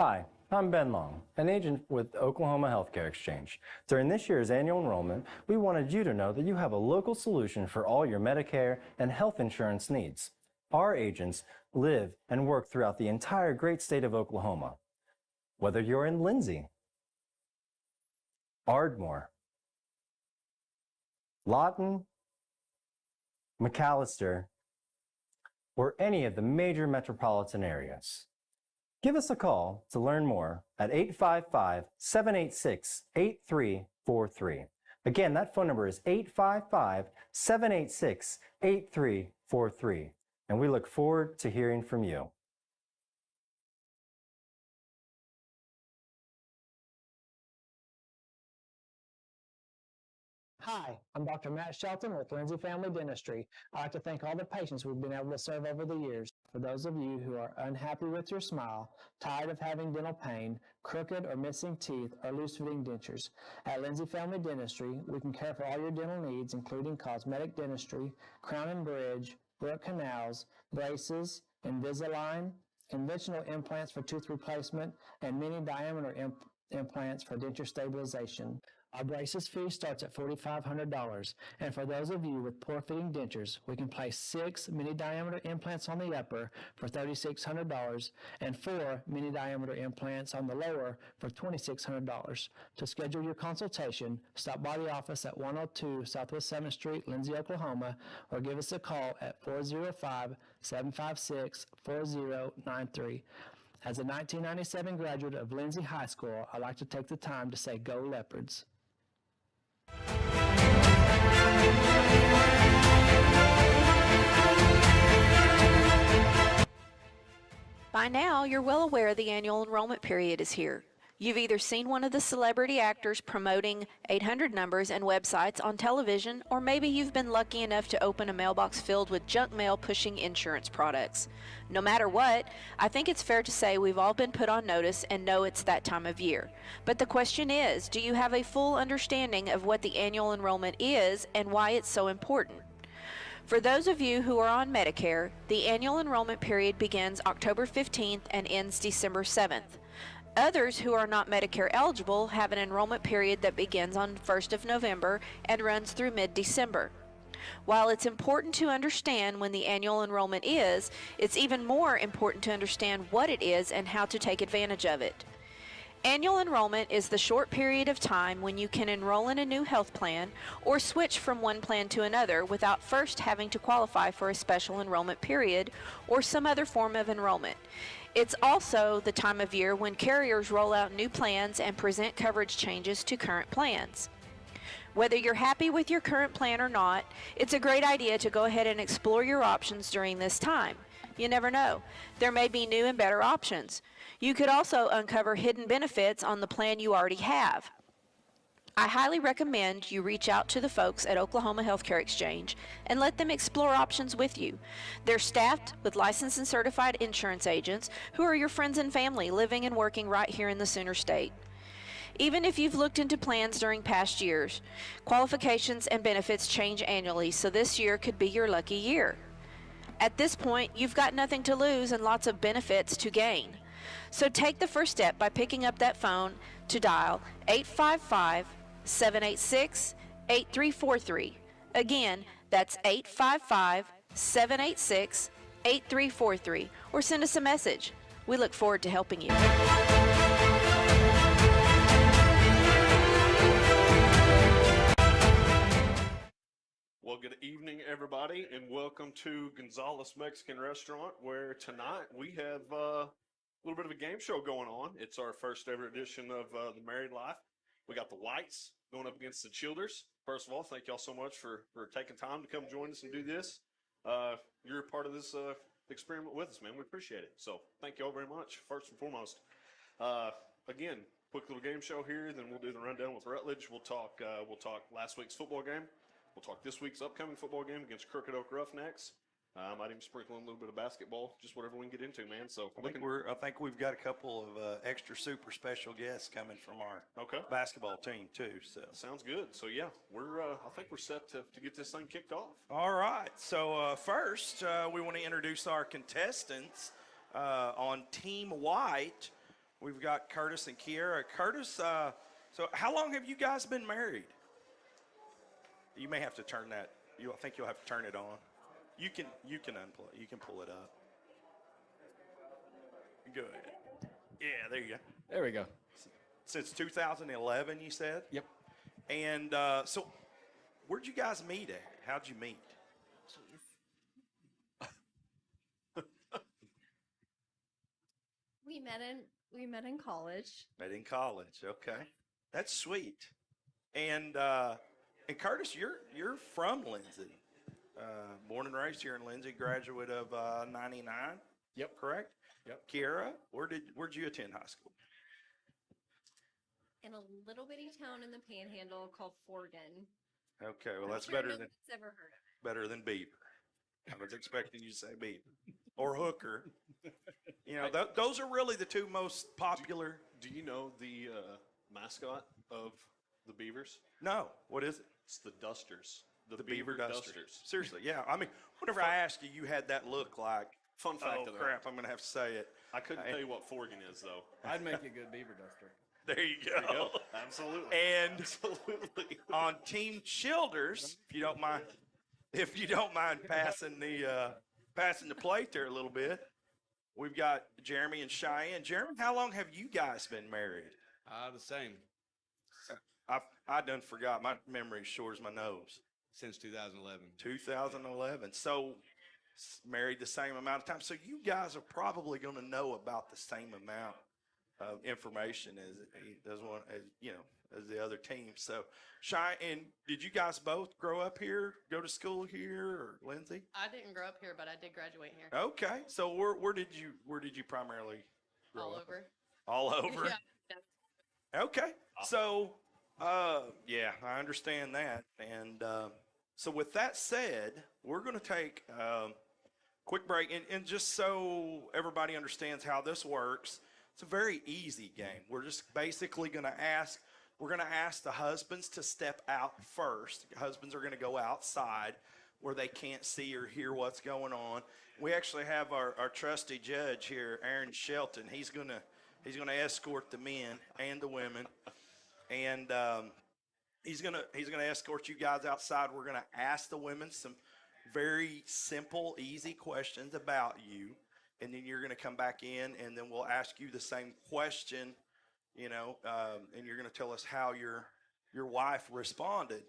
Hi, I'm Ben Long, an agent with Oklahoma Healthcare Exchange. During this year's annual enrollment, we wanted you to know that you have a local solution for all your Medicare and health insurance needs. Our agents live and work throughout the entire great state of Oklahoma. Whether you're in Lindsay, Ardmore, Lawton, McAllister, or any of the major metropolitan areas. Give us a call to learn more at 855-786-8343. Again, that phone number is 855-786-8343. And we look forward to hearing from you. Hi, I'm Dr. Matt Shelton with Lindsay Family Dentistry. I'd like to thank all the patients we've been able to serve over the years. For those of you who are unhappy with your smile, tired of having dental pain, crooked or missing teeth, or loose-fitting dentures, at Lindsay Family Dentistry, we can care for all your dental needs, including cosmetic dentistry, crown and bridge, root canals, braces, Invisalign, conventional implants for tooth replacement, and mini diameter implants for denture stabilization. Our braces fee starts at $4,500, and for those of you with poor-fitting dentures, we can place 6 mini-diameter implants on the upper for $3,600 and 4 mini-diameter implants on the lower for $2,600. To schedule your consultation, stop by the office at 102 Southwest 7th Street, Lindsay, Oklahoma, or give us a call at 405-756-4093. As a 1997 graduate of Lindsay High School, I'd like to take the time to say go Leopards. By now, you're well aware the annual enrollment period is here. You've either seen one of the celebrity actors promoting 800 numbers and websites on television, or maybe you've been lucky enough to open a mailbox filled with junk mail pushing insurance products. No matter what, I think it's fair to say we've all been put on notice and know it's that time of year. But the question is, do you have a full understanding of what the annual enrollment is and why it's so important? For those of you who are on Medicare, the annual enrollment period begins October 15th and ends December 7th. Others who are not Medicare eligible have an enrollment period that begins on 1st of November and runs through mid-December. While it's important to understand when the annual enrollment is, it's even more important to understand what it is and how to take advantage of it. Annual enrollment is the short period of time when you can enroll in a new health plan or switch from one plan to another without first having to qualify for a special enrollment period or some other form of enrollment. It's also the time of year when carriers roll out new plans and present coverage changes to current plans. Whether you're happy with your current plan or not, it's a great idea to go ahead and explore your options during this time. You never know. There may be new and better options. You could also uncover hidden benefits on the plan you already have. I highly recommend you reach out to the folks at Oklahoma Healthcare Exchange and let them explore options with you. They're staffed with licensed and certified insurance agents who are your friends and family living and working right here in the Sooner State. Even if you've looked into plans during past years, qualifications and benefits change annually, so this year could be your lucky year. At this point, you've got nothing to lose and lots of benefits to gain. So take the first step by picking up that phone to dial 855-786-8343. Again, that's 855-786-8343, or send us a message. We look forward to helping you. Well, good evening, everybody, and welcome to Gonzalez Mexican Restaurant, where tonight we have a little bit of a game show going on. It's our first ever edition of The Married Life. We got the Whites going up against the Childers. First of all, thank y'all so much for taking time to come join us and do this. You're a part of this experiment with us, man. We appreciate it. So thank y'all very much, first and foremost. Again, quick little game show here, then we'll do the rundown with Rutledge. We'll talk last week's football game. We'll talk this week's upcoming football game against Crooked Oak Roughnecks. I might even sprinkle in a little bit of basketball, just whatever we can get into, man. So I think we've got a couple of extra super special guests coming from our basketball team too. So sounds good. So yeah, I think we're set to get this thing kicked off. All right. So first, we want to introduce our contestants on Team White. We've got Curtis and Kiera. Curtis, so how long have you guys been married? You may have to turn that. I think you'll have to turn it on. You can unplug. You can pull it up. Go ahead. Yeah, there you go. There we go. Since 2011, you said? Yep. And so where'd you guys meet at? How'd you meet? We met in college. Met in college. Okay. That's sweet. And Curtis, you're from Lindsay. Born and raised here in Lindsay, graduate of 99. Yep. Correct? Yep. Kiera, where'd you attend high school? In a little bitty town in the Panhandle called Forgan. Okay, well that's Sure better nobody's ever heard of it. better than Beaver. I was expecting you to say Beaver or Hooker. You know, those are really the two most popular. Do you know the mascot of the Beavers? No, what is it? It's the Dusters. The Beaver Dusters. Seriously, yeah. I mean, whenever I asked you, you had that look like, Fun fact oh of that. crap, I'm going to have to say it. I couldn't tell you what Forgan is, though. I'd make you a good beaver duster. There you go. There you go. Absolutely. And Absolutely. on Team Childers, if you don't mind passing the plate there a little bit, we've got Jeremy and Cheyenne. Jeremy, how long have you guys been married? The same. I done forgot. My memory is short as my nose. Since 2011. 2011. So married the same amount of time. So you guys are probably going to know about the same amount of information as the other team. So Cheyenne, did you guys both grow up here, go to school here, or Lindsay? I didn't grow up here, but I did graduate here. Okay. So where did you primarily grow All up? over. All over? Yeah. Okay. So, yeah, I understand that. And so with that said, we're going to take a quick break. And just so everybody understands how this works, it's a very easy game. We're just basically going to ask the husbands to step out first. Husbands are going to go outside where they can't see or hear what's going on. We actually have our trusty judge here, Aaron Shelton. He's going to escort the men and the women. And he's gonna escort you guys outside. We're gonna ask the women some very simple, easy questions about you, and then you're gonna come back in, and then we'll ask you the same question, and you're gonna tell us how your wife responded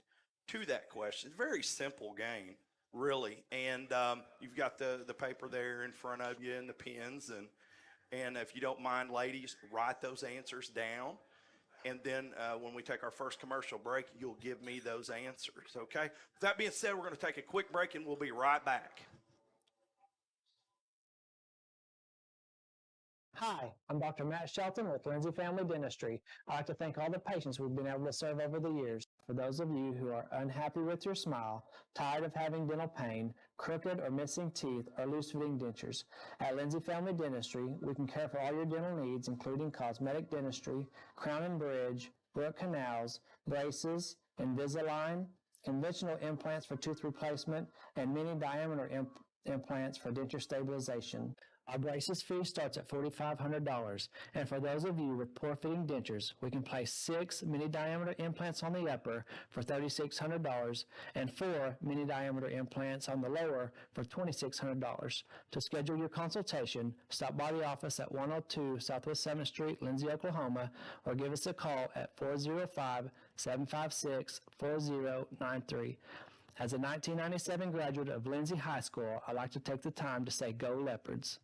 to that question. It's a very simple game, really. And you've got the paper there in front of you and the pens, and if you don't mind, ladies, write those answers down. And then when we take our first commercial break, you'll give me those answers, okay? With that being said, we're going to take a quick break, and we'll be right back. Hi, I'm Dr. Matt Shelton with Lindsay Family Dentistry. I'd like to thank all the patients we've been able to serve over the years. For those of you who are unhappy with your smile, tired of having dental pain, crooked or missing teeth, or loose-fitting dentures, at Lindsay Family Dentistry, we can care for all your dental needs, including cosmetic dentistry, crown and bridge, root canals, braces, Invisalign, conventional implants for tooth replacement, and mini diameter implants for denture stabilization. Our braces fee starts at $4,500, and for those of you with poor-fitting dentures, we can place 6 mini-diameter implants on the upper for $3,600 and 4 mini-diameter implants on the lower for $2,600. To schedule your consultation, stop by the office at 102 Southwest 7th Street, Lindsay, Oklahoma, or give us a call at 405-756-4093. As a 1997 graduate of Lindsay High School, I'd like to take the time to say go Leopards.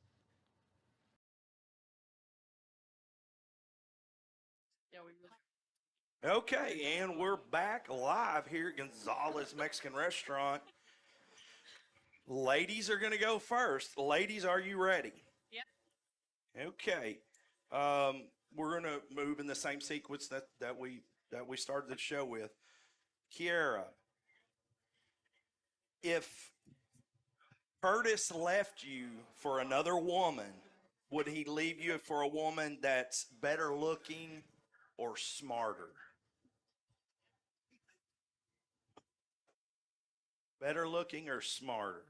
Okay, and we're back live here at Gonzalez Mexican Restaurant. Ladies are going to go first. Ladies, are you ready? Yep. Okay. We're going to move in the same sequence that we started the show with. Kiera, if Curtis left you for another woman, would he leave you for a woman that's better looking or smarter? Better looking or smarter?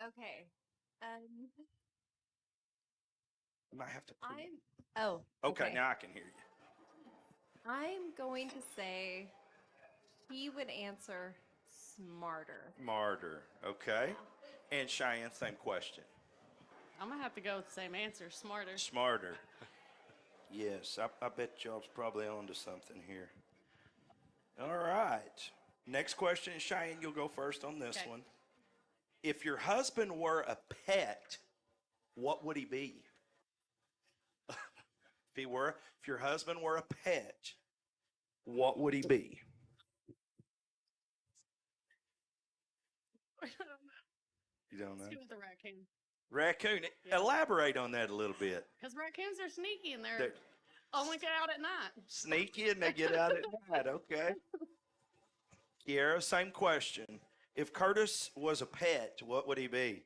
Okay. You might have to. Okay. Now I can hear you. I'm going to say he would answer smarter. Smarter. Okay. And Cheyenne, same question. I'm gonna have to go with the same answer, smarter. Smarter. Yes, I bet y'all's probably onto something here. All right. Next question, Cheyenne, you'll go first on this Okay. one. If your husband were a pet, what would he be? If your husband were a pet, what would he be? You don't know? Let's go with the raccoon. Raccoon. Yeah. Elaborate on that a little bit. Because raccoons are sneaky and They're they're only get out at night. sneaky and they get out at night. Okay. Kiara, same question. If Curtis was a pet, what would he be?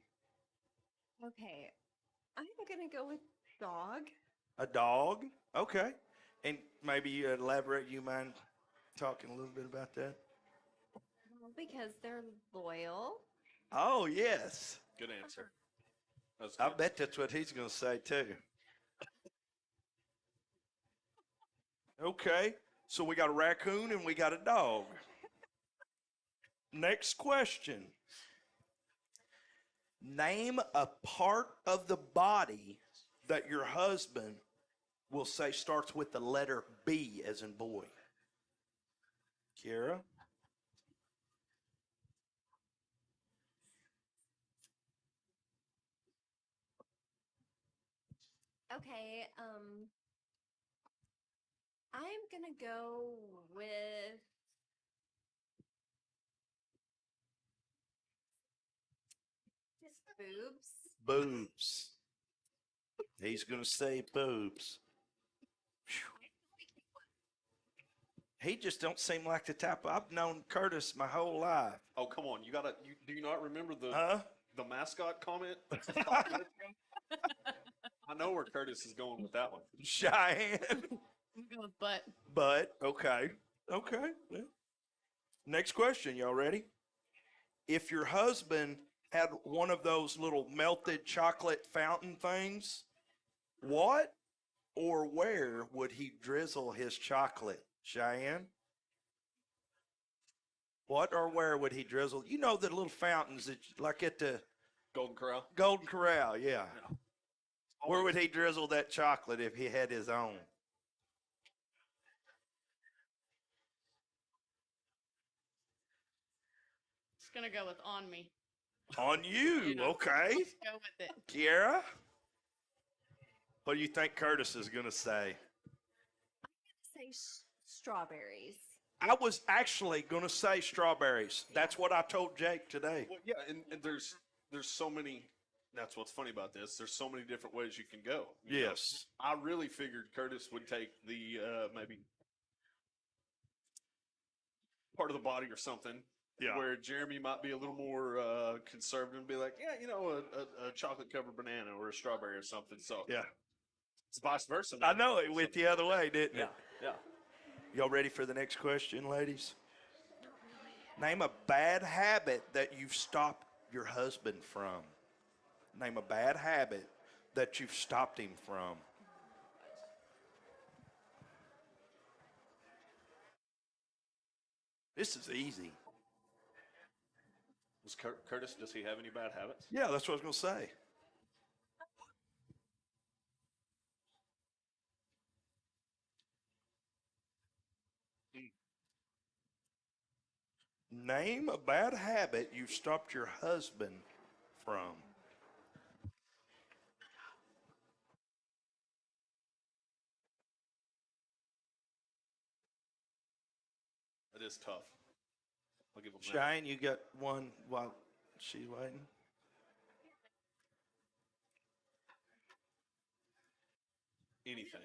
Okay. I'm going to go with dog. A dog? Okay. And maybe you elaborate, you mind talking a little bit about that? Because they're loyal. Oh, yes. Good answer. That's I good. bet that's what he's going to say, too. Okay. So we got a raccoon and we got a dog. Next question. Name a part of the body that your husband will say starts with the letter B as in boy. Kira? Okay. I'm going to go with boobs. Boobs. He's going to say boobs. He just don't seem like the type. I've known Curtis my whole life. Oh, come on. Do you not remember Huh? the mascot comment? I know where Curtis is going with that one. Cheyenne. I'm gonna go with butt. But, okay. Okay. Yeah. Next question. Y'all ready? If your husband had one of those little melted chocolate fountain things, what or where would he drizzle his chocolate? Cheyenne? What or where would he drizzle? You know the little fountains that like at the Golden Corral. Golden Corral, yeah. Where would he drizzle that chocolate if he had his own? Just gonna go with on me. On you, You know, okay. let's go with it. Kiara? What do you think Curtis is going to say? Say strawberries. I was actually going to say strawberries. That's what I told Jake today. Well, yeah, and there's so many. That's what's funny about this. There's so many different ways you can go. You know? Yes. I really figured Curtis would take the maybe part of the body or something. Yeah. Where Jeremy might be a little more conservative and be like, yeah, you know, a chocolate covered banana or a strawberry or something. So Yeah. it's vice versa. I know it went the other way, didn't Yeah, it? yeah. Y'all ready for the next question, ladies? Name a bad habit that you've stopped your husband from. Name a bad habit that you've stopped him from. This is easy. Was Curtis? Does he have any bad habits? Yeah, that's what I was going to say. Name a bad habit you've stopped your husband from. It is tough. I'll give him that. Cheyenne, you got one while she's waiting? Anything.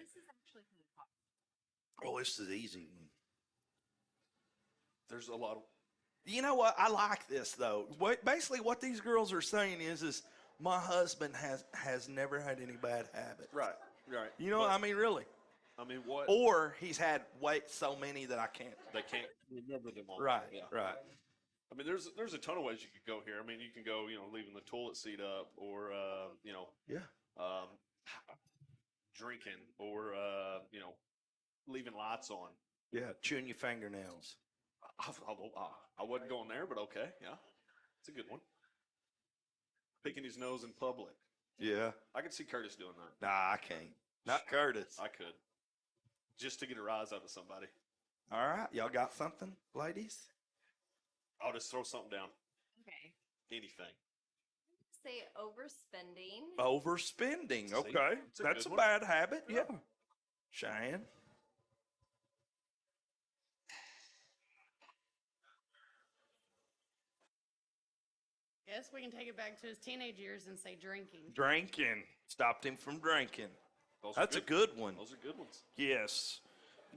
Oh, this is easy. There's a lot of. You know what? I like this though. Basically, what these girls are saying is my husband has never had any bad habits. Right. Right. You know, But, I mean, really. I mean, what? Or he's had so many that I can't. They can't remember them all. Right. Yeah. Right. I mean, there's a ton of ways you could go here. I mean, you can go, leaving the toilet seat up, or Yeah. drinking or, leaving lights on. Yeah, chewing your fingernails. I wasn't going there, but okay. Yeah. It's a good one. Picking his nose in public. Yeah. I could see Curtis doing that. Nah, I can't. Not Curtis. I could. Just to get a rise out of somebody. All right. Y'all got something, ladies? I'll just throw something down. Okay. Anything. Say overspending. Overspending. See, Okay. it's a That's a good one. bad habit. Yeah. Cheyenne. Guess we can take it back to his teenage years and say drinking. Drinking. Stopped him from drinking. Those are That's a good one. Those are good ones. Yes.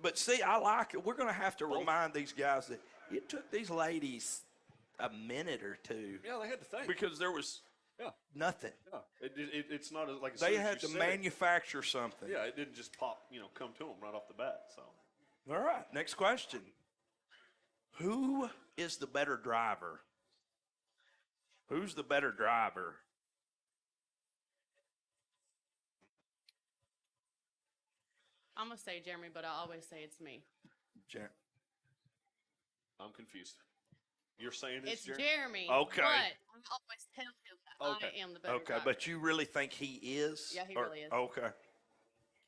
But see, I like it. We're going to have to remind these guys that it took these ladies a minute or two Yeah, they had to think. because there was Yeah. nothing. Yeah. It's not like as They soon as had you to said it, manufacture something. Yeah, it didn't just pop, come to them right off the bat. So All right. Next question. Who is the better driver? Who's the better driver? I'm going to say Jeremy, but I always say it's me. I'm confused. You're saying It's Jeremy? Jeremy. Okay. But I always tell him that Okay. I am the better Okay, driver. but you really think he is? Yeah, he really is. Okay.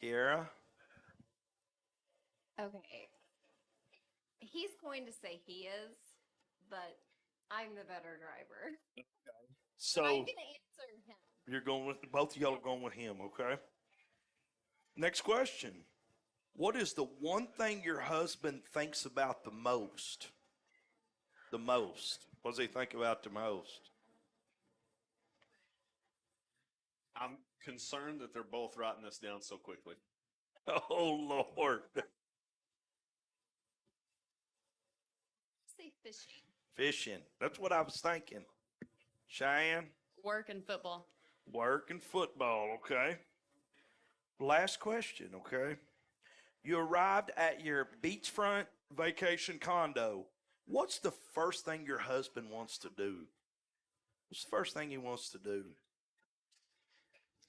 Kiara? Okay. He's going to say he is, but I'm the better driver. So I'm going to answer him. you're going with, both of y'all are going with him, okay? Next question. What is the one thing your husband thinks about the most? The most. What does he think about the most? I'm concerned that they're both writing this down so quickly. Oh, Lord. Say fishing. Fishing. That's what I was thinking. Cheyenne? Work and football. Work and football, okay? Last question, okay? You arrived at your beachfront vacation condo. What's the first thing your husband wants to do? What's the first thing he wants to do?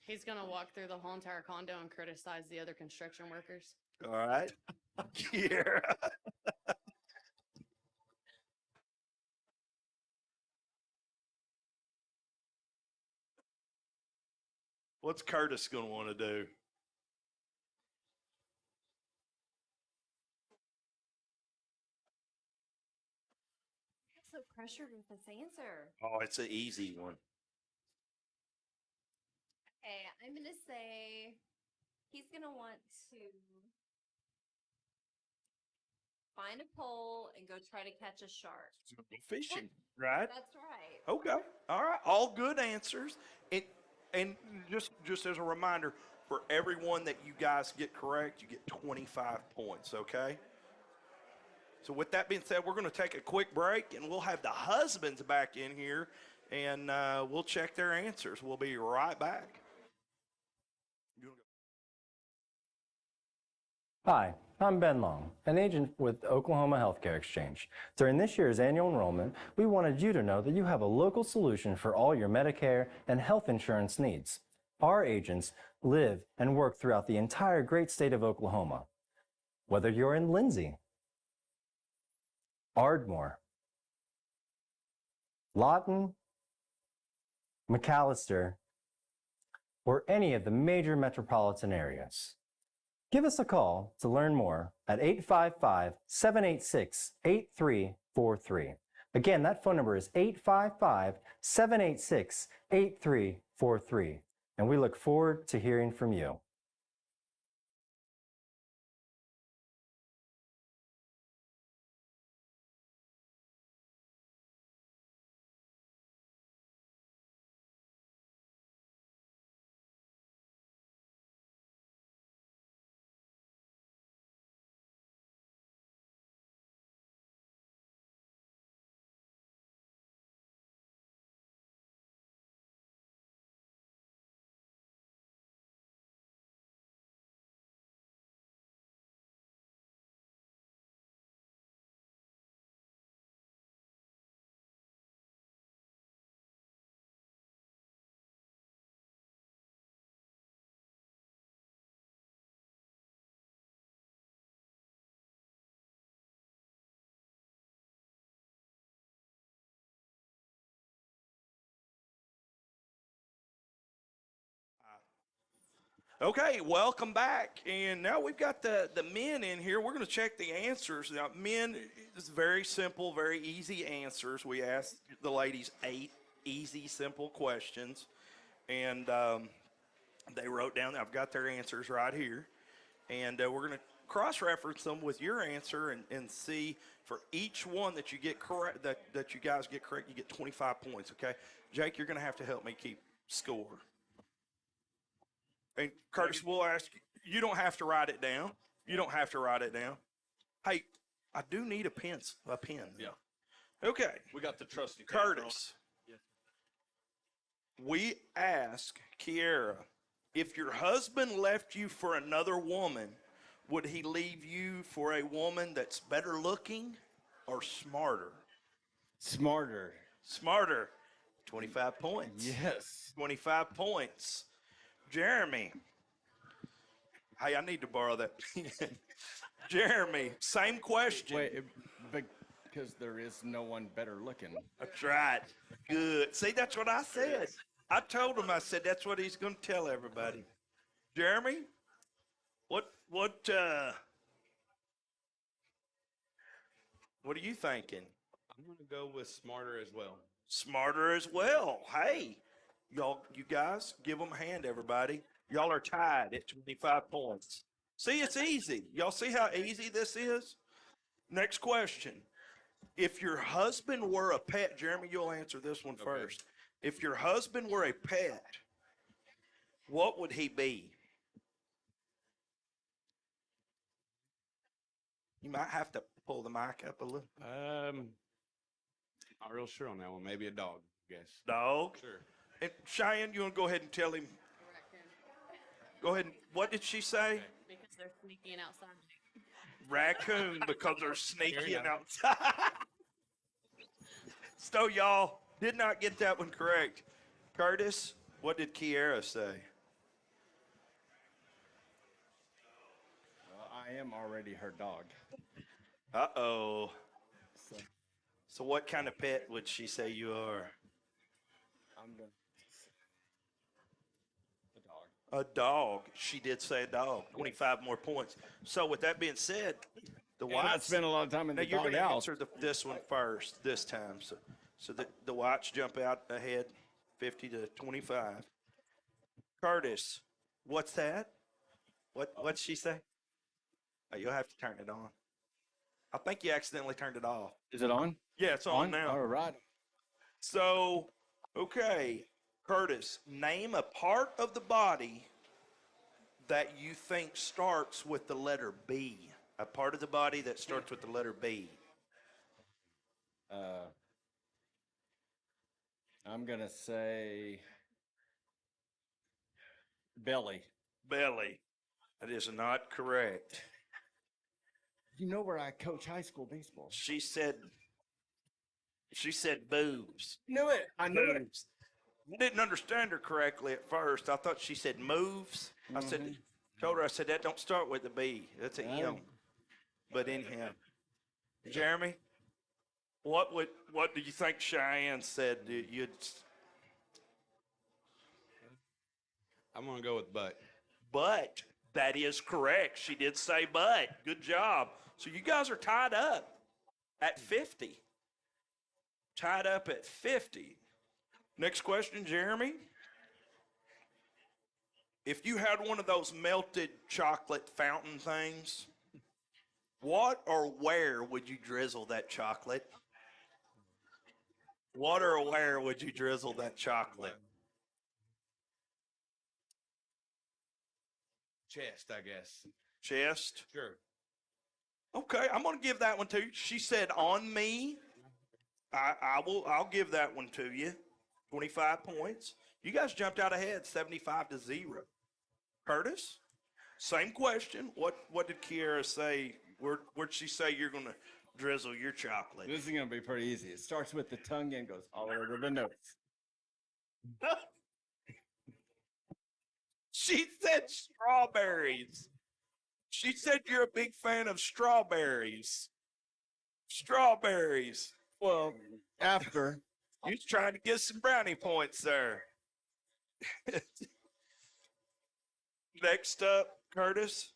He's going to walk through the whole entire condo and criticize the other construction workers. All right. Yeah. What's Curtis going to want to do? I'm so pressured with this answer. Oh, it's an easy one. Okay, I'm going to say he's going to want to find a pole and go try to catch a shark. Fishing, right? That's right. Okay. All right. All good answers. And just as a reminder, for everyone that you guys get correct, you get 25 points, okay? So with that being said, we're going to take a quick break, and we'll have the husbands back in here, and we'll check their answers. We'll be right back. Hi, I'm Ben Long, an agent with Oklahoma Healthcare Exchange. During this year's annual enrollment, we wanted you to know that you have a local solution for all your Medicare and health insurance needs. Our agents live and work throughout the entire great state of Oklahoma. Whether you're in Lindsay, Ardmore, Lawton, McAllister, or any of the major metropolitan areas. Give us a call to learn more at 855-786-8343. Again, that phone number is 855-786-8343. And we look forward to hearing from you. Okay, welcome back. And now we've got the men in here. We're going to check the answers. Now, men, it's very simple, very easy answers. We asked the ladies 8 easy, simple questions. And they wrote down, I've got their answers right here. And we're going to cross-reference them with your answer and see for each one that you get correct, that you guys get correct, you get 25 points, okay? Jake, you're going to have to help me keep score. And Curtis, we'll ask you don't have to write it down. You don't have to write it down. Hey, I do need a pen. Yeah. Okay. We got the trusty paper on it. Curtis. We ask Kiera, if your husband left you for another woman, would he leave you for a woman that's better looking or smarter? Smarter. Smarter. 25 points. Yes. 25 points. Jeremy. Hey, I need to borrow that pen. Jeremy, same question. Wait, because there is no one better looking. That's right. Good. See, that's what I said. I told him, I said, that's what he's going to tell everybody. Jeremy, what are you thinking? I'm going to go with smarter as well. Smarter as well. Hey, you guys, give them a hand, everybody. Y'all are tied at 25 points. See, it's easy. Y'all see how easy this is? Next question. If your husband were a pet, Jeremy, you'll answer this one first. If your husband were a pet, what would he be? You might have to pull the mic up a little. Not real sure on that one. Maybe a dog, I guess. Dog? Sure. And Cheyenne, you want to go ahead and tell him? Go ahead. And, what did she say? Because they're sneaky and outside. Raccoon, because they're sneaky There you and go. outside. So y'all did not get that one correct. Curtis, what did Kiera say? Well, I am already her dog. Uh-oh. So So what kind of pet would she say you are? I'm going to a dog. A dog. She did say a dog. 25 more points. So with that being said, the And I Whites. spent a lot of time in Now the you're going to doghouse. answer this one first this time. So the Whites jump out ahead 50 to 25. Curtis, what's that? What'd she say? Oh, you'll have to turn it on. I think you accidentally turned it off. Is it on? Yeah, it's on now. All right. So, okay, Curtis, name a part of the body that you think starts with the letter B. A part of the body that starts with the letter B. I'm going to say belly. Belly. That is not correct. You know where I coach high school baseball. She said boobs. Knew it. I knew it. Moves. I didn't understand her correctly at first. I thought she said moves. I said, told her, I said, that don't start with a B. That's an M. But in him. Jeremy, what do you think Cheyenne said you'd? I'm going to go with butt. But that is correct. She did say but. Good job. So you guys are tied up at 50. Tied up at 50. Next question, Jeremy. If you had one of those melted chocolate fountain things, what or where would you drizzle that chocolate? What or where would you drizzle that chocolate? Chest, I guess. Chest? Sure. Okay, I'm going to give that one to you. She said on me. I'll give that one to you. 25 points. You guys jumped out ahead 75-0. Curtis, same question. What did Kiera say? Where'd she say you're going to drizzle your chocolate? This is going to be pretty easy. It starts with the tongue and goes all over the nose. She said strawberries. She said you're a big fan of strawberries. Strawberries. Well, after. You was trying to get some brownie points there. Next up, Curtis,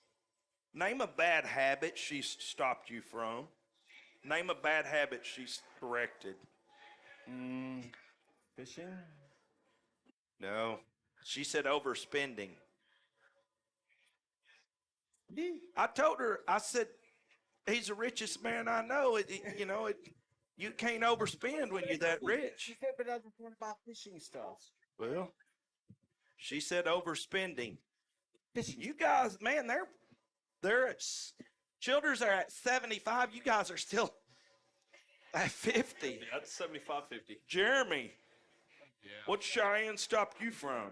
name a bad habit she's stopped you from. Name a bad habit she's corrected. Fishing? No. She said overspending. I told her, I said, he's the richest man I know. You can't overspend when you're that rich. She said, but I just want to buy fishing stuff. Well, she said overspending. Fishing. You guys, man, they're at Childers are at 75. You guys are still at 50. That's 75-50. Jeremy, what Cheyenne stopped you from?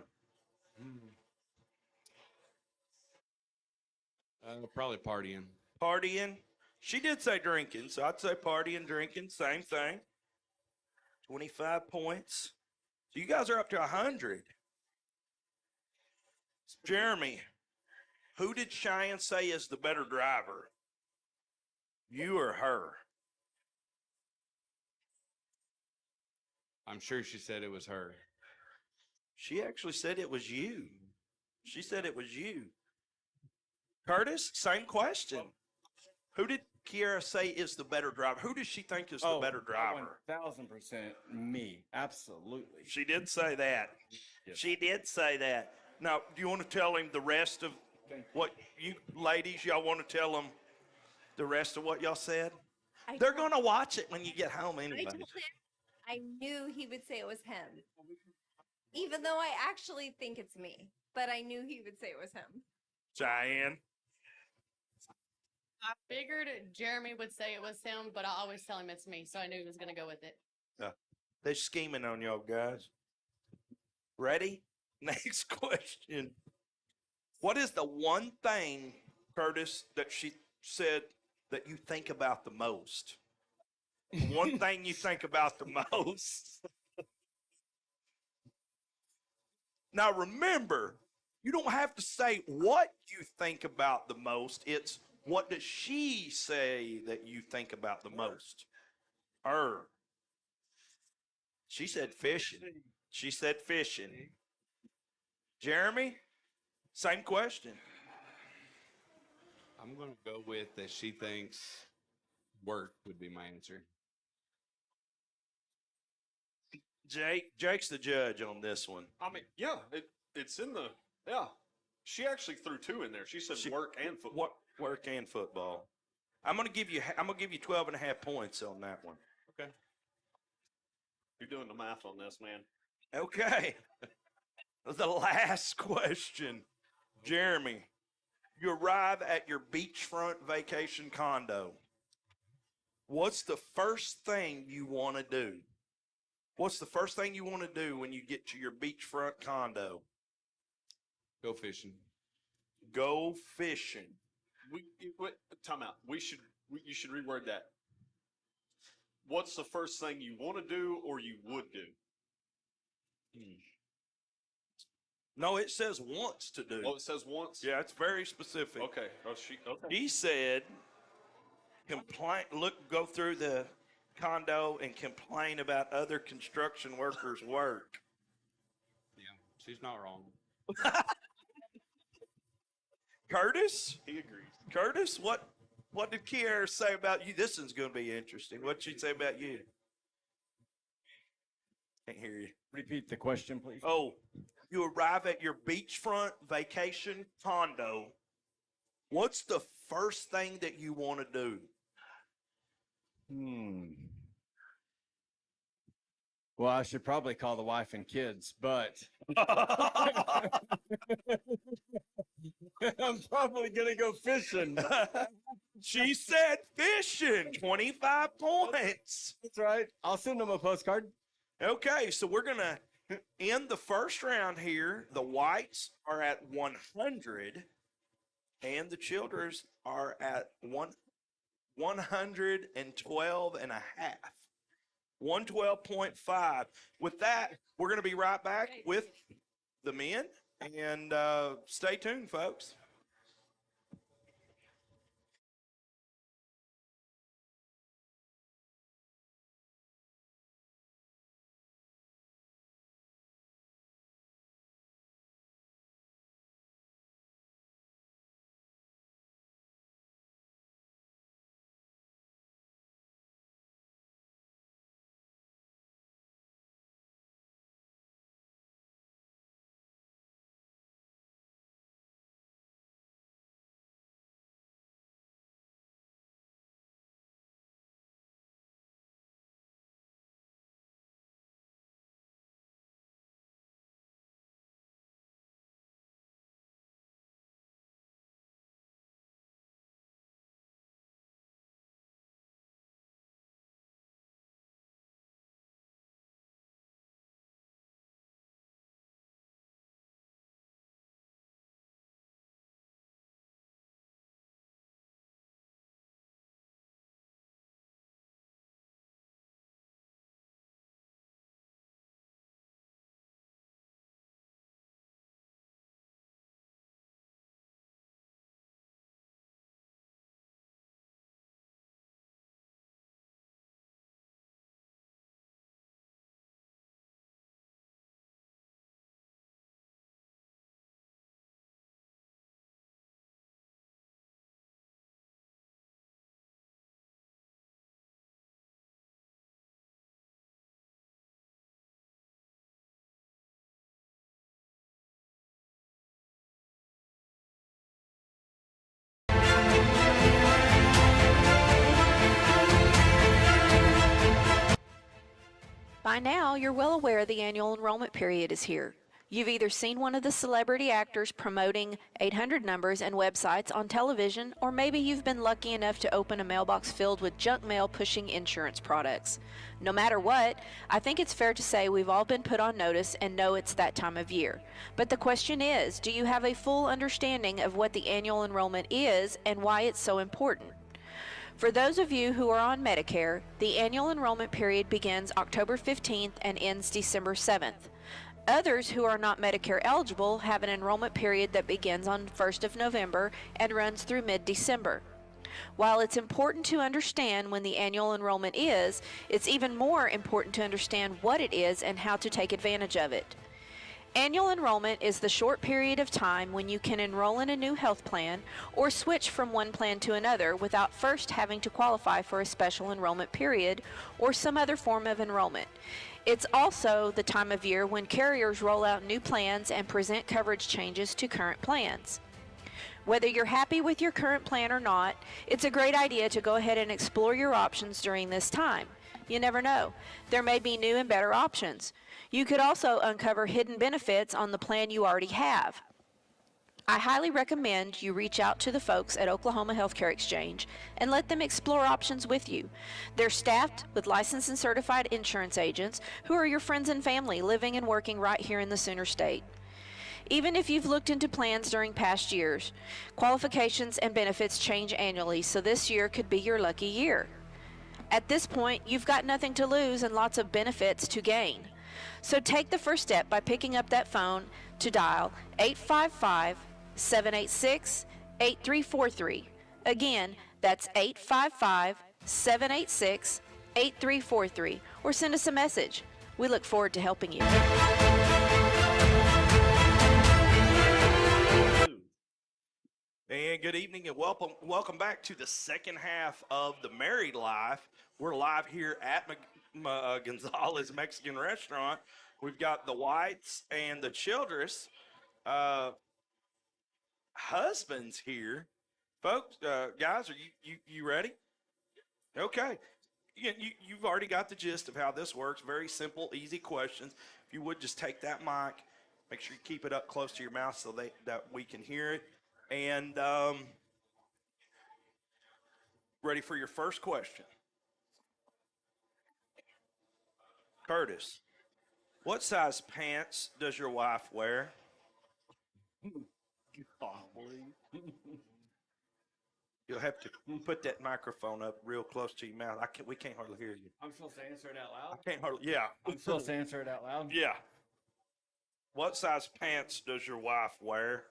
Probably partying. Partying. She did say drinking, so I'd say partying, drinking, same thing. 25 points. So you guys are up to 100. Jeremy, who did Cheyenne say is the better driver? You or her? I'm sure she said it was her. She actually said it was you. She said it was you. Curtis, same question. Who did Kiara say is the better driver? Who does she think is the better driver? 1,000% me. Absolutely. She did say that. Yes. She did say that. Now, do you want to tell him the rest of what you ladies, y'all want to tell them the rest of what y'all said? They're going to watch it when you get home I anyway. told him I knew he would say it was him. Even though I actually think it's me. But I knew he would say it was him. Cheyenne. I figured Jeremy would say it was him, but I always tell him it's me, so I knew he was going to go with it. They're scheming on y'all guys. Ready? Next question. What is the one thing, Curtis, that she said that you think about the most? One thing you think about the most. Now remember, you don't have to say what you think about the most. It's what does she say that you think about the most? Her. She said fishing. She said fishing. Jeremy, same question. I'm going to go with that she thinks work would be my answer. Jake's the judge on this one. I mean, yeah, it's in the, yeah. She actually threw two in there. She said work and football. Work and football. I'm gonna give you 12 and a half points on that one. Okay. You're doing the math on this, man. Okay. The last question. Jeremy, you arrive at your beachfront vacation condo. What's the first thing you want to do? What's the first thing you want to do when you get to your beachfront condo? Go fishing. Go fishing. Time out. You should reword that. What's the first thing you want to do or you would do? No, it says wants to do. Oh, it says once? Yeah, it's very specific. Okay. Okay. He said, go through the condo and complain about other construction workers' work. Yeah, she's not wrong. Curtis? He agrees. Curtis, what did Kiara say about you? This one's going to be interesting. What did she say about you? Can't hear you. Repeat the question, please. Oh, you arrive at your beachfront vacation condo. What's the first thing that you want to do? Well, I should probably call the wife and kids, but I'm probably going to go fishing. She said fishing, 25 points. That's right. I'll send them a postcard. Okay, so we're going to end the first round here. The Whites are at 100, and the Childers are at 112 and a half. 112.5. With that, we're going to be right back with the men, and stay tuned, folks. By now, you're well aware the annual enrollment period is here. You've either seen one of the celebrity actors promoting 800 numbers and websites on television, or maybe you've been lucky enough to open a mailbox filled with junk mail pushing insurance products. No matter what, I think it's fair to say we've all been put on notice and know it's that time of year. But the question is, do you have a full understanding of what the annual enrollment is and why it's so important? For those of you who are on Medicare, the annual enrollment period begins October 15th and ends December 7th. Others who are not Medicare eligible have an enrollment period that begins on 1st of November and runs through mid-December. While it's important to understand when the annual enrollment is, it's even more important to understand what it is and how to take advantage of it. Annual enrollment is the short period of time when you can enroll in a new health plan or switch from one plan to another without first having to qualify for a special enrollment period or some other form of enrollment. It's also the time of year when carriers roll out new plans and present coverage changes to current plans. Whether you're happy with your current plan or not, it's a great idea to go ahead and explore your options during this time. You never know. There may be new and better options. You could also uncover hidden benefits on the plan you already have. I highly recommend you reach out to the folks at Oklahoma Healthcare Exchange and let them explore options with you. They're staffed with licensed and certified insurance agents who are your friends and family living and working right here in the Sooner State. Even if you've looked into plans during past years, qualifications and benefits change annually, so this year could be your lucky year. At this point, you've got nothing to lose and lots of benefits to gain. So take the first step by picking up that phone to dial 855-786-8343. Again, that's 855-786-8343, or send us a message. We look forward to helping you. And good evening and welcome back to the second half of the Married Life. We're live here at Gonzalez Mexican Restaurant. We've got the Whites and the Childers husbands here. Folks, guys, are you ready? Okay. You've already got the gist of how this works. Very simple, easy questions. If you would just take that mic, make sure you keep it up close to your mouth so that we can hear it. And ready for your first question. Curtis, what size pants does your wife wear? You'll have to put that microphone up real close to your mouth. We can't hardly hear you. I'm supposed to answer it out loud? I can't hardly, yeah. I'm supposed to answer it out loud? Yeah. What size pants does your wife wear?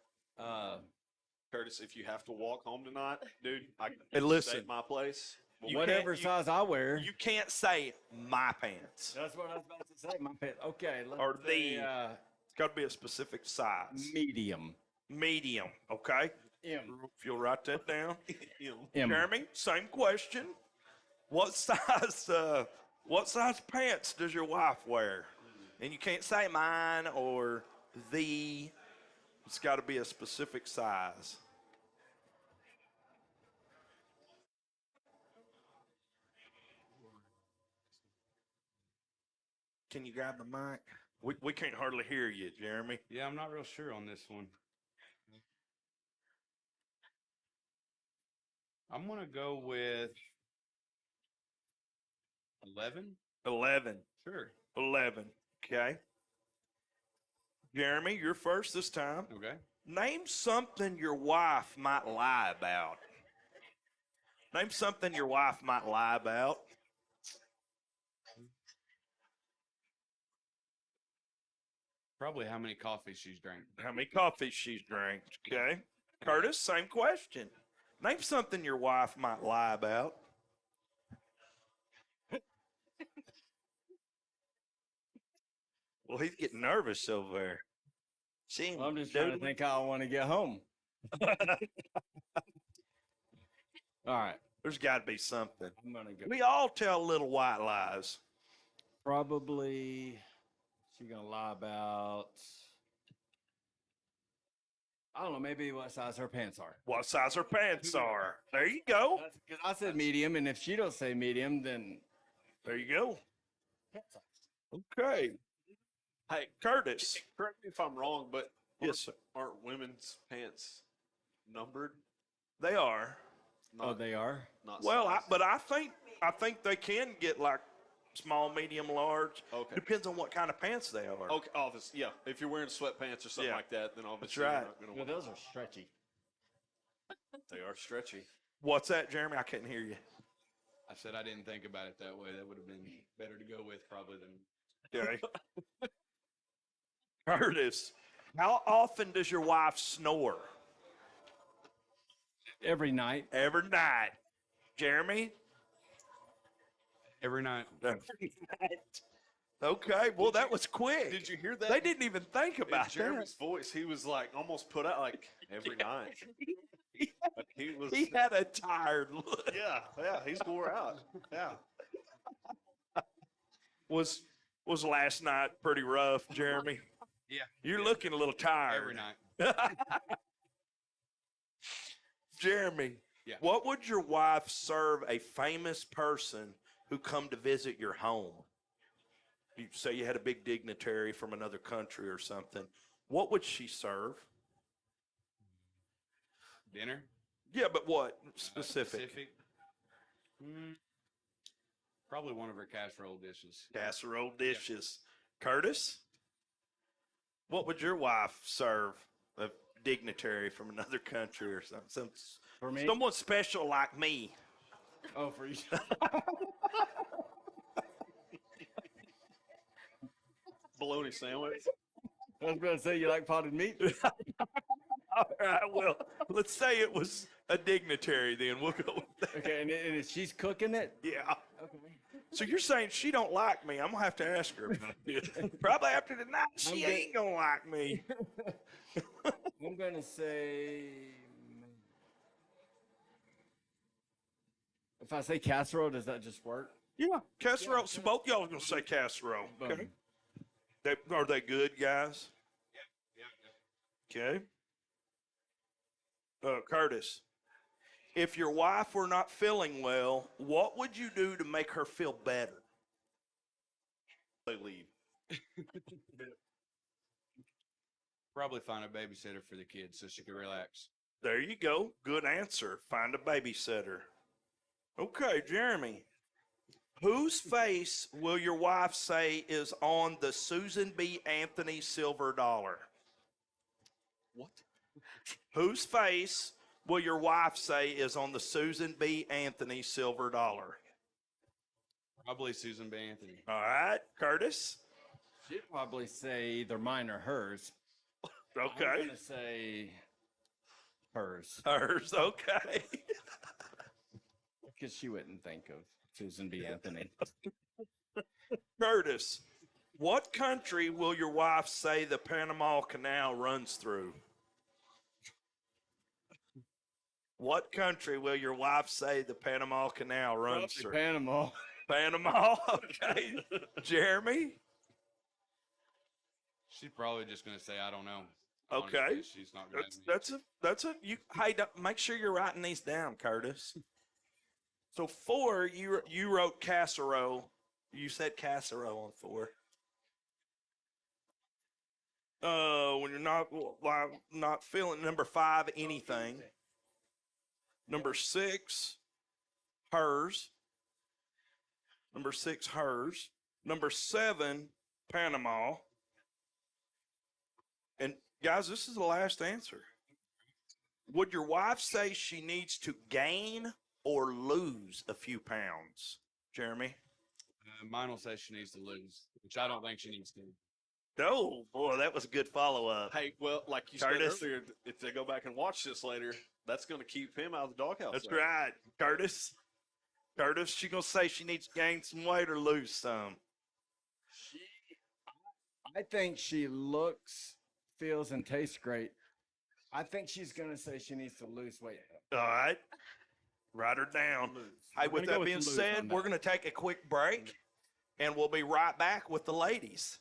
Curtis, if you have to walk home tonight, dude, I can Hey, listen. stay at my place. Whatever size I wear. You can't say my pants. That's what I was about to say. My pants. Okay. Or it's got to be a specific size. Medium. Medium, okay? M. If you'll write that down. M. Jeremy, same question. What size pants does your wife wear? And you can't say mine or the. It's got to be a specific size. Can you grab the mic? We can't hardly hear you, Jeremy. Yeah, I'm not real sure on this one. I'm going to go with 11. 11. Sure. 11. Okay. Jeremy, you're first this time. Okay. Name something your wife might lie about. Name something your wife might lie about. Probably how many coffees she's drank. How many coffees she's drank. Okay. Curtis, same question. Name something your wife might lie about. Well, he's getting nervous over there. Well, I'm just trying to think how I want to get home. All right. There's got to be something. I'm going to go. We all tell little white lies. Probably she's going to lie about, I don't know, maybe what size her pants are. What size her pants are. There you go. Because I said medium, and if she don't say medium, then there you go. Okay. Hey, Curtis. Correct me if I'm wrong, but Yes, sir. aren't women's pants numbered? They are. Oh, they are? Not Well, size? but I think they can get like small, medium, large. Okay. Depends on what kind of pants they are. Okay, obviously, yeah. If you're wearing sweatpants or something Yeah. like that, then obviously right. you're not going to Well, those are stretchy. They are stretchy. What's that, Jeremy? I couldn't hear you. I said I didn't think about it that way. That would have been better to go with probably than. Okay. Curtis, how often does your wife snore? Every night. Every night. Jeremy? Every night. Every night. Okay, well, that was quick. Did you hear that? They didn't even think In about that. Jeremy's voice, he was like almost put out like every night. Like, he was. He had a tired look. Yeah, he's wore out. Yeah. Was last night pretty rough, Jeremy? Yeah. You're looking a little tired. Every night. Jeremy, Yeah. what would your wife serve a famous person who come to visit your home? You say you had a big dignitary from another country or something. What would she serve? Dinner. Yeah, but what specific? Probably one of her casserole dishes. Casserole dishes. Curtis, what would your wife serve a dignitary from another country or something? For me? Someone special like me. Oh, for you. Bologna sandwich. I was going to say you like potted meat. All right, well, let's say it was a dignitary then. We'll go with that. Okay, and if she's cooking it? Yeah. Okay. So you're saying she don't like me. I'm going to have to ask her about this. Probably after tonight, she I'm ain't going to like me. I'm going to say. If I say casserole, does that just work? Yeah, casserole. So both y'all are going to say casserole. Okay. Boom. Are they good, guys? Okay. Curtis, if your wife were not feeling well, what would you do to make her feel better? They leave. Probably find a babysitter for the kids so she can relax. There you go. Good answer. Find a babysitter. Okay, Jeremy. Whose face will your wife say is on the Susan B. Anthony silver dollar? What? Whose face will your wife say is on the Susan B. Anthony silver dollar? Probably Susan B. Anthony. All right, Curtis. She'd probably say either mine or hers. I'm Okay. going to say hers. Hers, okay. Because she wouldn't think of Susan B. Anthony. Curtis, what country will your wife say the Panama Canal runs through? What country will your wife say the Panama Canal runs through? Panama. Panama, okay. Jeremy? She's probably just going to say, I don't know. Okay. Honestly, she's not going to. Hey, make sure you're writing these down, Curtis. So 4, you wrote casserole. You said casserole on 4. When you're not feeling. Number 5, anything. Number 6, hers. Number 6, hers. Number 7, Panama. And guys, this is the last answer. Would your wife say she needs to gain or lose a few pounds? Jeremy? Mine will say she needs to lose, which I don't think she needs to. Oh, boy, that was a good follow-up. Hey, well, like you Curtis? said earlier, if they go back and watch this later, that's going to keep him out of the doghouse. That's there. right. Curtis, she going to say she needs to gain some weight or lose some. I think she looks, feels, and tastes great. I think she's going to say she needs to lose weight. All right. Write her down. Hey, with gonna go that with being lose on said, that. we're going to take a quick break, and we'll be right back with the ladies.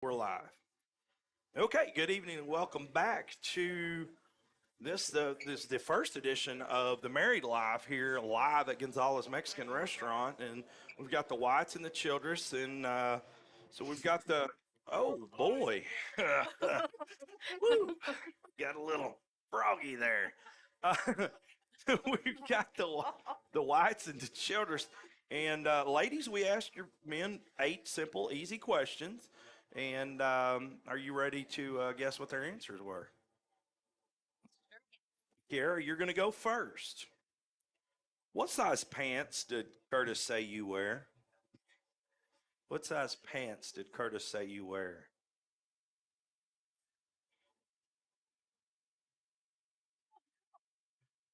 We're live. Okay, good evening and welcome back to this is the first edition of the Married Live here live at Gonzalez Mexican Restaurant, and we've got the Watts and the Childers, and so we've got the oh boy, woo, got a little froggy there. We've got the Whites and the Childers, and ladies, we asked your men 8 simple, easy questions. And are you ready to guess what their answers were? Kiara, you're going to go first. What size pants did Curtis say you wear? What size pants did Curtis say you wear?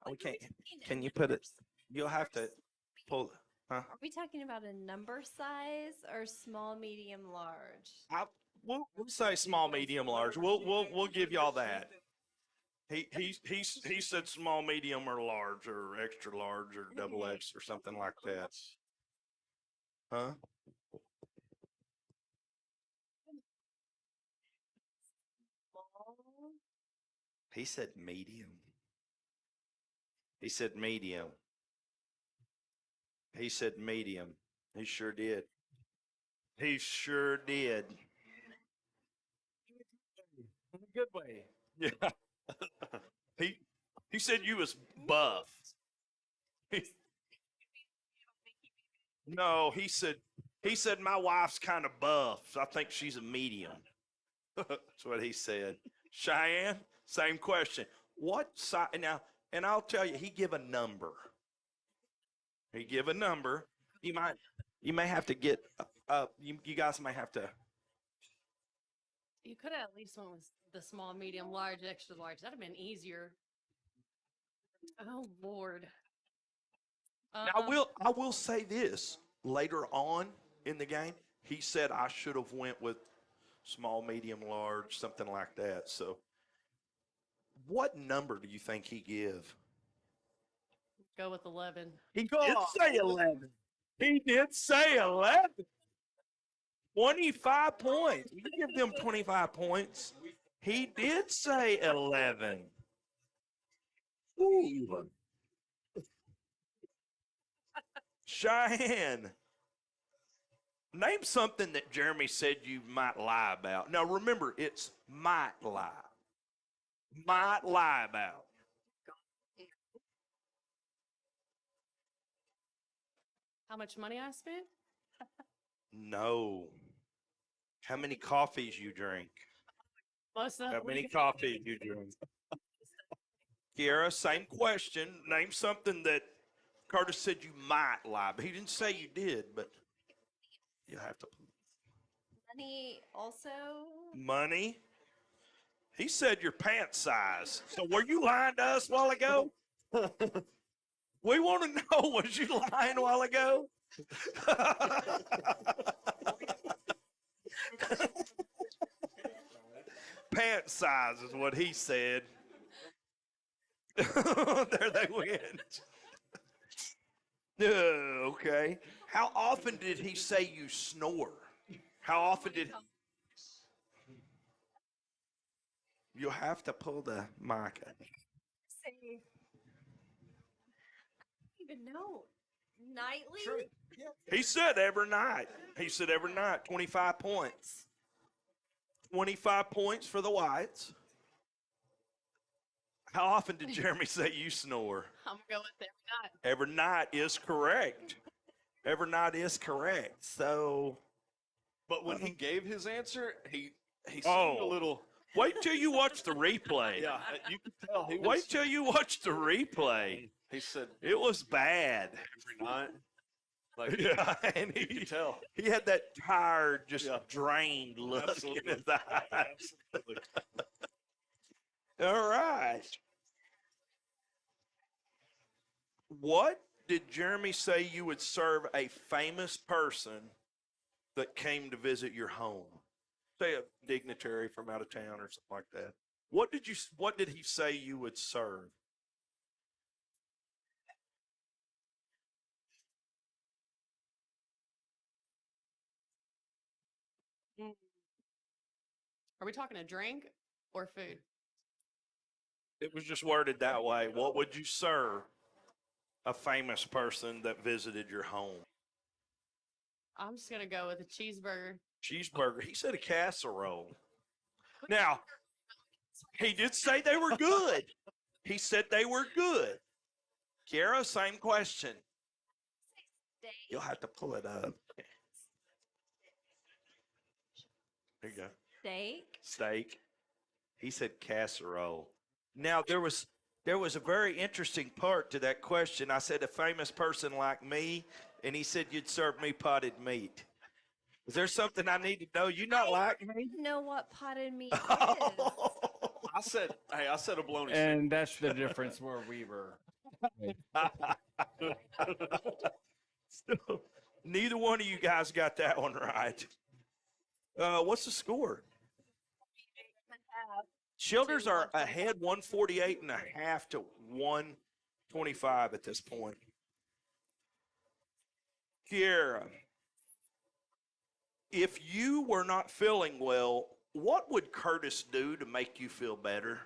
We can't. Can you put it? You'll have to pull. Huh? Are we talking about a number size or small, medium, large? We'll say small, medium, large. We'll give y'all that. He said small, medium, or large, or extra large, or double X, or something like that. Huh? He said medium. He said medium. He said medium. He sure did. He sure did. In a good way. Yeah. He said you was buff. No, he said my wife's kind of buff. So I think she's a medium. That's what he said. Cheyenne, same question. What size now? And I'll tell you, he give a number. He give a number. You may have to get you guys may have to. You could have at least went with the small, medium, large, extra large. That'd have been easier. Oh Lord. Now I will say this later on in the game. He said I should have went with small, medium, large, something like that. So, what number do you think he give? Go with 11. He did say 11. He did say 11. 25 points. You give them 25 points. He did say 11. Ooh. Cheyenne, name something that Jeremy said you might lie about. Now, remember, it's might lie. Might lie about. How much money I spent? No. How many coffees you drink? Most of How many coffees you drink? Kiara, same question. Name something that Curtis said you might lie, but he didn't say you did, but you have to. Money also. Money? He said your pant size. So were you lying to us a while ago? We want to know, was you lying a while ago? Pant size is what he said. There they went. Okay. How often did he say you snore? How often did you'll have to pull the mic? Say, I don't even know. Nightly? He said every night. He said every night, 25 points. 25 points for the Whites. How often did Jeremy say you snore? I'm going with every night. Every night is correct. Every night is correct. So, But when he gave his answer, he seemed a little. Wait till you watch the replay. Yeah, you could tell he was. Wait till you watch the replay. He said It was bad. every night. Like Yeah, and you could tell. he had that tired, just Yeah. drained look Absolutely. in his eyes. Absolutely. All right. What did Jeremy say you would serve a famous person that came to visit your home? Say a dignitary from out of town or something like that. What did he say you would serve? Are we talking a drink or food? It was just worded that way. What would you serve a famous person that visited your home? I'm just gonna go with a cheeseburger. Cheeseburger. He said a casserole. Now, he did say they were good. He said they were good. Kiara, same question. You'll have to pull it up. There you go. Steak. Steak. He said casserole. Now there was a very interesting part to that question. I said a famous person like me, and he said you'd serve me potted meat. Is there something I need to know? You not like me? Know what potted meat is? I said a bologna And that's the difference where we were. So, neither one of you guys got that one right. What's the score? Childers are ahead 148.5 to 125 at this point. Kiara, if you were not feeling well, what would Curtis do to make you feel better?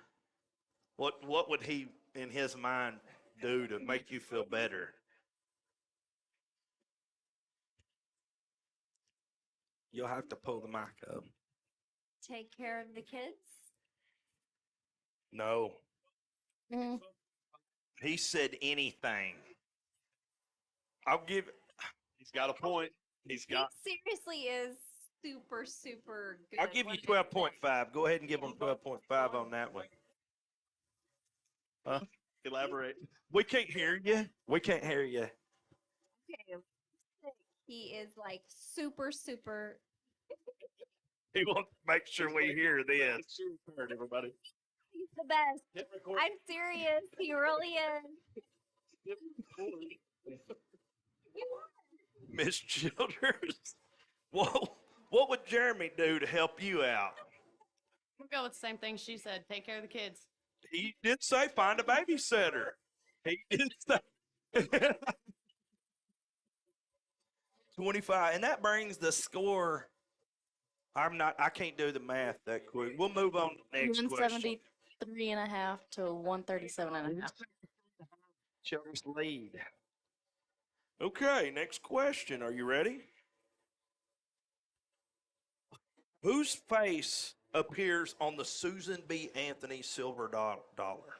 What would he, in his mind, do to make you feel better? You'll have to pull the mic up. Take care of the kids. No. He said anything. I'll give. He's got a point. He's got. He seriously is super, super good. I'll give you 12.5. Go ahead and give them 12.5 on that one. Huh? Elaborate. We can't hear you. We can't hear you. Okay. He is like super, super. He wants to make sure we hear this. Heard everybody. He's the best. I'm serious. He really is. Miss Childers, what would Jeremy do to help you out? We'll go with the same thing she said. Take care of the kids. He did say find a babysitter. He did say 25, and that brings the score. I can't do the math that quick. We'll move on to the next question. 173.5 to 137.5. Childers lead. Okay, next question. Are you ready? Whose face appears on the Susan B. Anthony silver dollar?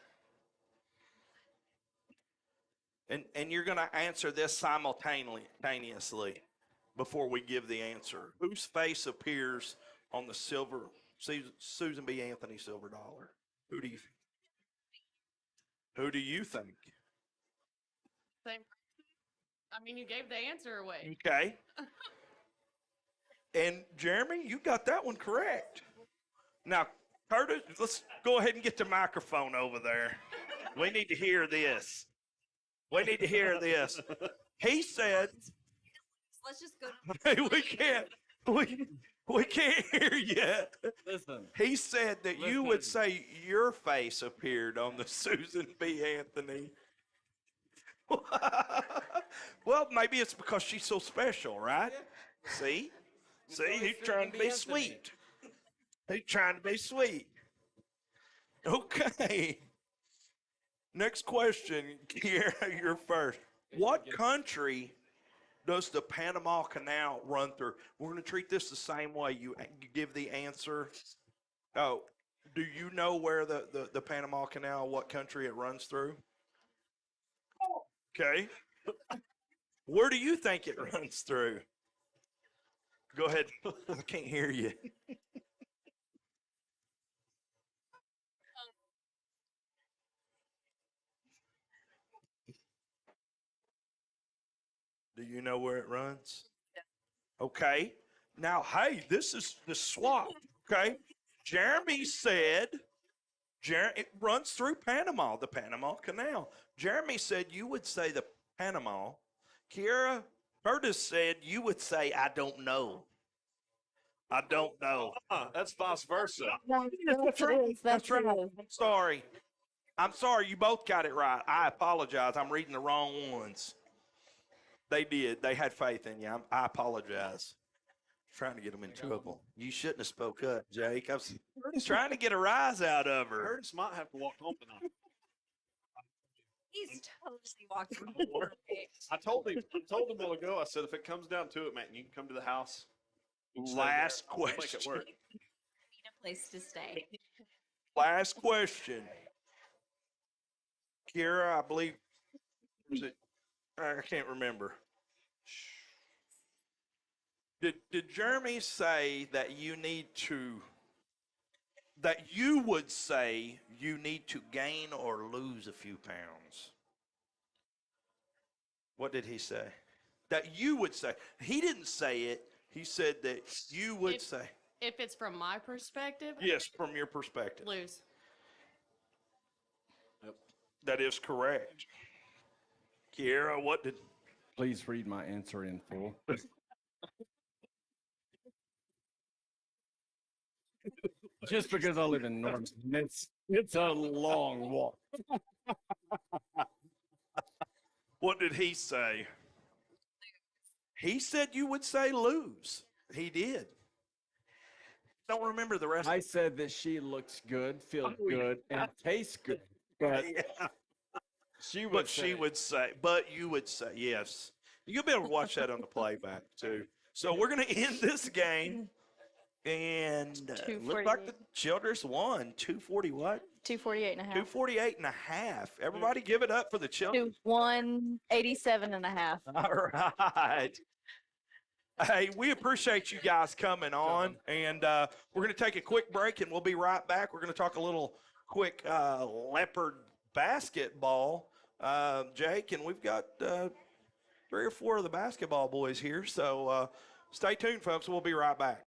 And you're going to answer this simultaneously before we give the answer. Whose face appears on the Susan B. Anthony silver dollar? Who do you think? Same. I mean, you gave the answer away. Okay. And Jeremy, you got that one correct. Now, Curtis, let's go ahead and get the microphone over there. We need to hear this. We need to hear this. He said, Let's just go. hey, we can't hear you. Listen. He said that you would say your face appeared on the Susan B. Anthony. Well, maybe it's because she's so special, right? See? See, he's trying to be sweet. He's trying to be sweet. Okay. Next question. Kiara, you're first. What country does the Panama Canal run through? We're going to treat this the same way. You give the answer. Oh, do you know where the Panama Canal, what country it runs through? Okay. Where do you think it runs through? Go ahead. I can't hear you. Do you know where it runs? Okay. Now, hey, this is the swap. Okay. Jeremy said it runs through Panama, the Panama Canal. Jeremy said you would say the Panama. Kiara, Curtis said you would say, I don't know. I don't know. That's vice versa. That's right. That's right. I'm sorry. You both got it right. I apologize. I'm reading the wrong ones. They did. They had faith in you. I apologize. Trying to get them in trouble. You shouldn't have spoke up, Jake. I was trying to get a rise out of her. Curtis might have to walk home tonight. He's totally walking. I told him a while ago. I said, if it comes down to it, man, you can come to the house. Last We'll make it question. work. Need a place to stay. Last question. Kira, I believe, was it? I can't remember. Did Jeremy say that you would say you need to gain or lose a few pounds? What did he say? That you would say. He didn't say it. He said that you would say. If it's from my perspective, Yes, from your perspective. lose. That is correct. Kiera, what did? Please read my answer in full. Just because I live in North, it's a long walk. What did he say? He said you would say lose. He did. Don't remember the rest. I said that she looks good, feels good, and tastes good. But Yeah. she would But say, she would say, but you would say, yes. You'll be able to watch that on the playback too. So we're going to end this game. And look like the Childers won. 240 what? 248 and a half. 248 and a half. Everybody give it up for the Childers. To 187 and a half. All right. Hey, we appreciate you guys coming on. And we're going to take a quick break and we'll be right back. We're going to talk a little quick Leopard basketball, Jake. And we've got 3 or 4 of the basketball boys here. So stay tuned, folks. We'll be right back.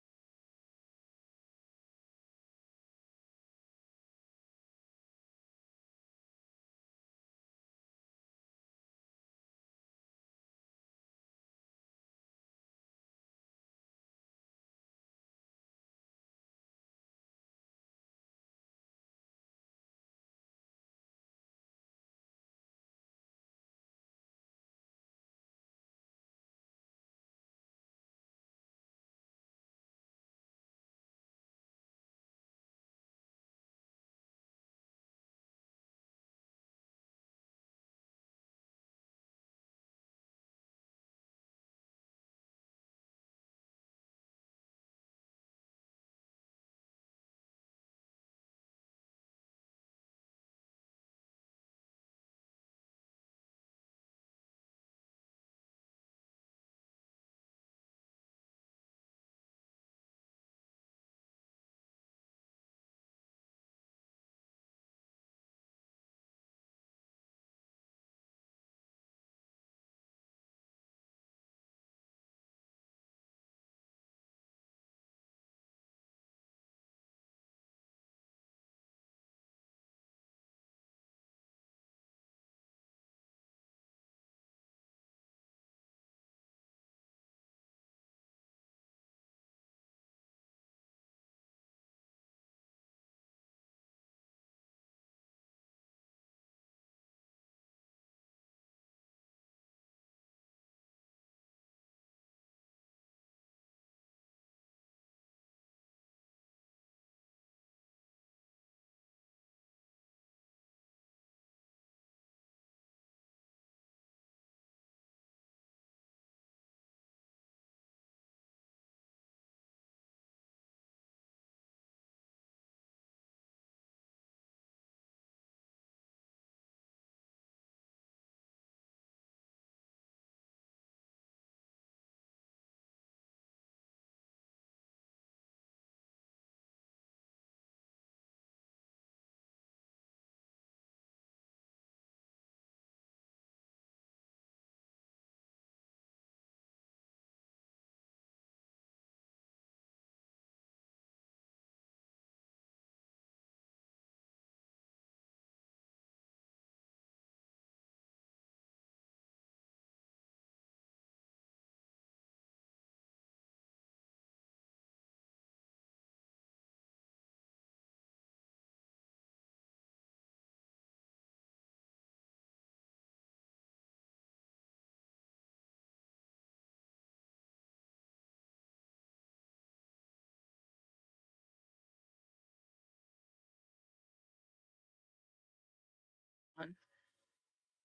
one.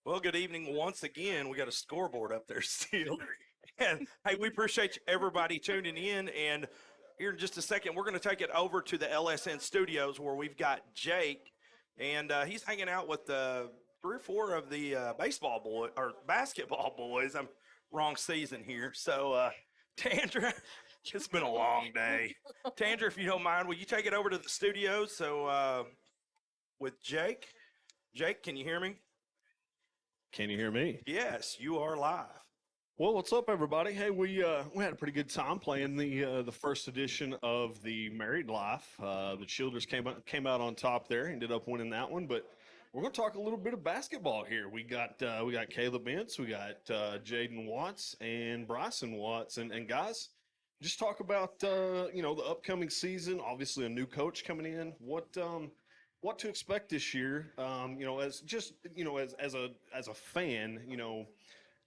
Well, good evening once again. We got a scoreboard up there still. And hey, we appreciate everybody tuning in. And here in just a second, we're going to take it over to the LSN studios where we've got Jake, and he's hanging out with 3 or 4 of the basketball boys. I'm wrong season here. So, Tandra, it's been a long day. Tandra, if you don't mind, will you take it over to the studios? So, with Jake. Jake, can you hear me? Can you hear me? Yes, you are live. Well, what's up, everybody? Hey, we had a pretty good time playing the first edition of the Married Life. The Childers came out on top there, ended up winning that one. But we're going to talk a little bit of basketball here. We got Kaleb Ince, we got Jaedin Watts and Brycen Watts, and guys, just talk about the upcoming season. Obviously, a new coach coming in. What to expect this year? As a fan,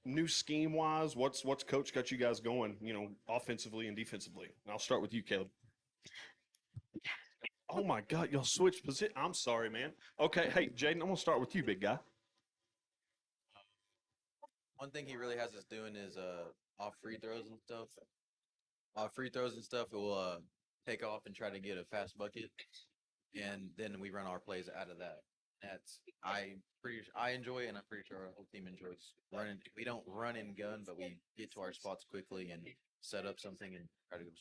new scheme wise, what's coach got you guys going, offensively and defensively? And I'll start with you, Kaleb. Oh my God, y'all switched position. I'm sorry, man. Okay, hey, Jaedin, I'm gonna start with you, big guy. One thing he really has us doing is off free throws and stuff. Off free throws and stuff, we'll take off and try to get a fast bucket, and then we run our plays out of that. I enjoy it, and I'm pretty sure our whole team enjoys running. We don't run and gun, but we get to our spots quickly and set up something and try to go.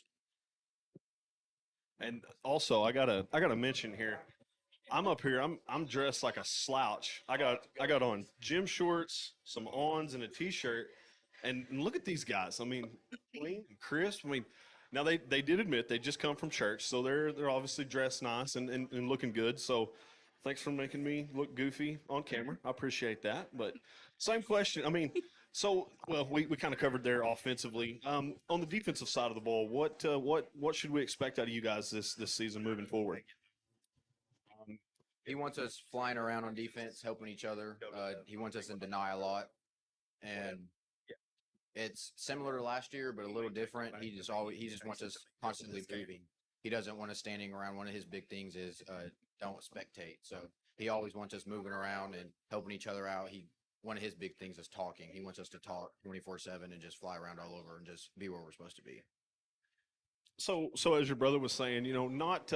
And also, I gotta mention here, I'm up here. I'm dressed like a slouch. I got on gym shorts, some ons, and a t-shirt. And look at these guys. I mean, clean and crisp. I mean, now they did admit they just come from church, so they're obviously dressed nice and looking good. So thanks for making me look goofy on camera. I appreciate that. But same question. I mean, we kind of covered there offensively. On the defensive side of the ball, what should we expect out of you guys this season moving forward? He wants us flying around on defense, helping each other. He wants us in deny a lot, and it's similar to last year, but a little different. He just wants us constantly moving. He doesn't want us standing around. One of his big things is don't spectate. So he always wants us moving around and helping each other out. One of his big things is talking. He wants us to talk 24/7 and just fly around all over and just be where we're supposed to be. So as your brother was saying, not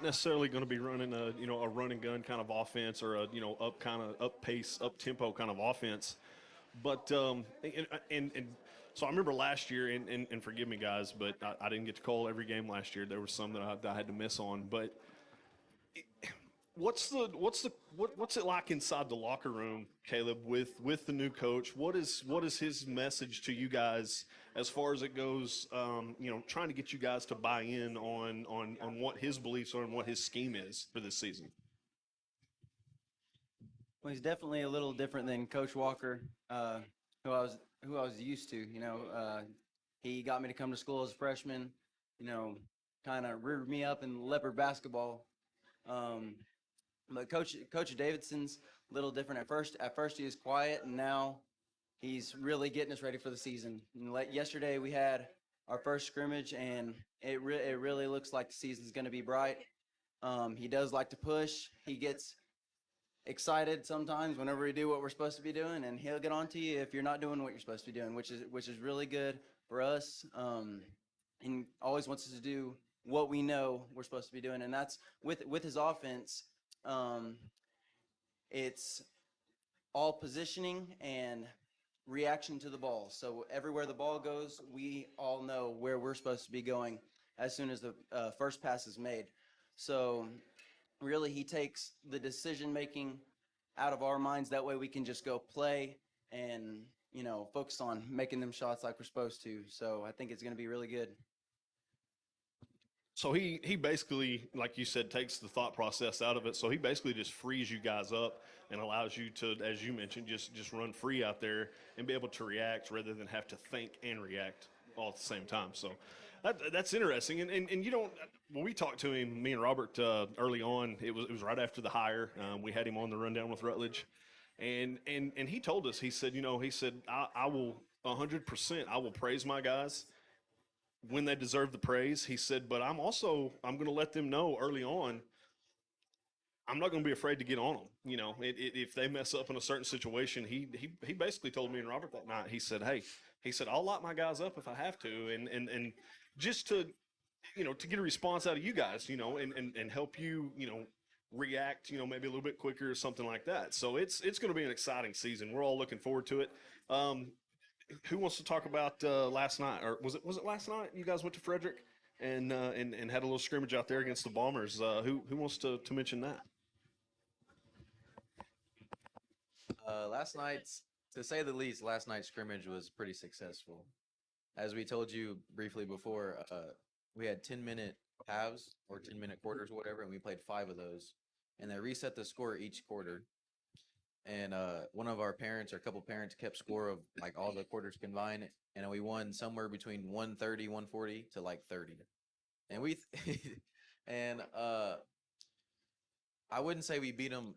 necessarily going to be running a run and gun kind of offense or a up pace, up tempo kind of offense, but and so I remember last year, and forgive me guys, but I didn't get to call every game last year. There were some that I had to miss on, but what's it like inside the locker room, Kaleb, with the new coach? What is his message to you guys as far as it goes? Trying to get you guys to buy in on what his beliefs are and what his scheme is for this season. Well, he's definitely a little different than Coach Walker, who I was used to. He got me to come to school as a freshman. Kind of reared me up in Leopard basketball. But Coach Davidson's a little different. At first he was quiet, and now he's really getting us ready for the season. Yesterday we had our first scrimmage, and it really looks like the season's going to be bright. He does like to push. He gets excited sometimes whenever we do what we're supposed to be doing, and he'll get on to you if you're not doing what you're supposed to be doing, which is really good for us. And always wants us to do what we know we're supposed to be doing, and that's with his offense. It's all positioning and reaction to the ball. So everywhere the ball goes, we all know where we're supposed to be going as soon as the first pass is made. So really, he takes the decision making out of our minds. That way we can just go play and focus on making them shots like we're supposed to. So I think it's going to be really good. So he basically, like you said, takes the thought process out of it. So he basically just frees you guys up and allows you to, as you mentioned, just run free out there and be able to react rather than have to think and react all at the same time. So that's interesting. And you don't, when we talked to him, me and Robert, early on, it was right after the hire. We had him on the rundown with Rutledge, and he told us, he said, I will 100%, I will praise my guys when they deserve the praise. He said, but I'm going to let them know early on I'm not going to be afraid to get on them. You know, if they mess up in a certain situation, he basically told me and Robert that night. He said, "Hey, he said I'll lock my guys up if I have to, and just to, you know, to get a response out of you guys, you know, and help you, you know, react, you know, maybe a little bit quicker or something like that. So it's going to be an exciting season. We're all looking forward to it. Who wants to talk about last night, or was it last night you guys went to Frederick and had a little scrimmage out there against the Bombers? Who wants to mention that? Last night's, to say the least, last night's scrimmage was pretty successful. As we told you briefly before, we had 10-minute halves or 10-minute quarters or whatever, and we played 5 of those. And they reset the score each quarter. And one of our parents, or a couple parents, kept score of like all the quarters combined, and we won somewhere between 130, 140 to like 30. And we, and I wouldn't say we beat them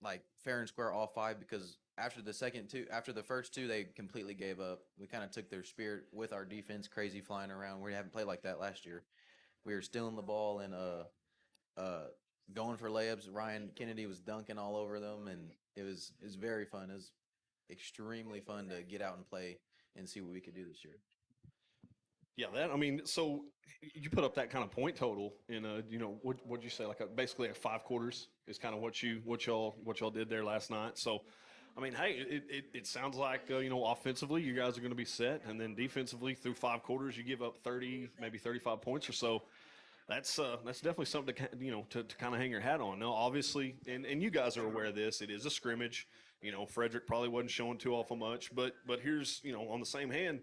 like fair and square all 5, because after the first two, they completely gave up. We kind of took their spirit with our defense, crazy flying around. We haven't played like that last year. We were stealing the ball and going for layups. Ryan Kennedy was dunking all over them, and it was very fun. It was extremely fun to get out and play and see what we could do this year. Yeah, I mean, so you put up that kind of point total in you know, what'd you say, like basically 5 quarters is kind of what y'all did there last night. So, I mean, hey, it sounds like you know, offensively you guys are going to be set, and then defensively through 5 quarters you give up 30, maybe 35 points or so. That's definitely something to, you know, to kind of hang your hat on. Now, obviously, and you guys are aware of this. It is a scrimmage. You know, Frederick probably wasn't showing too awful much, but here's, you know, on the same hand,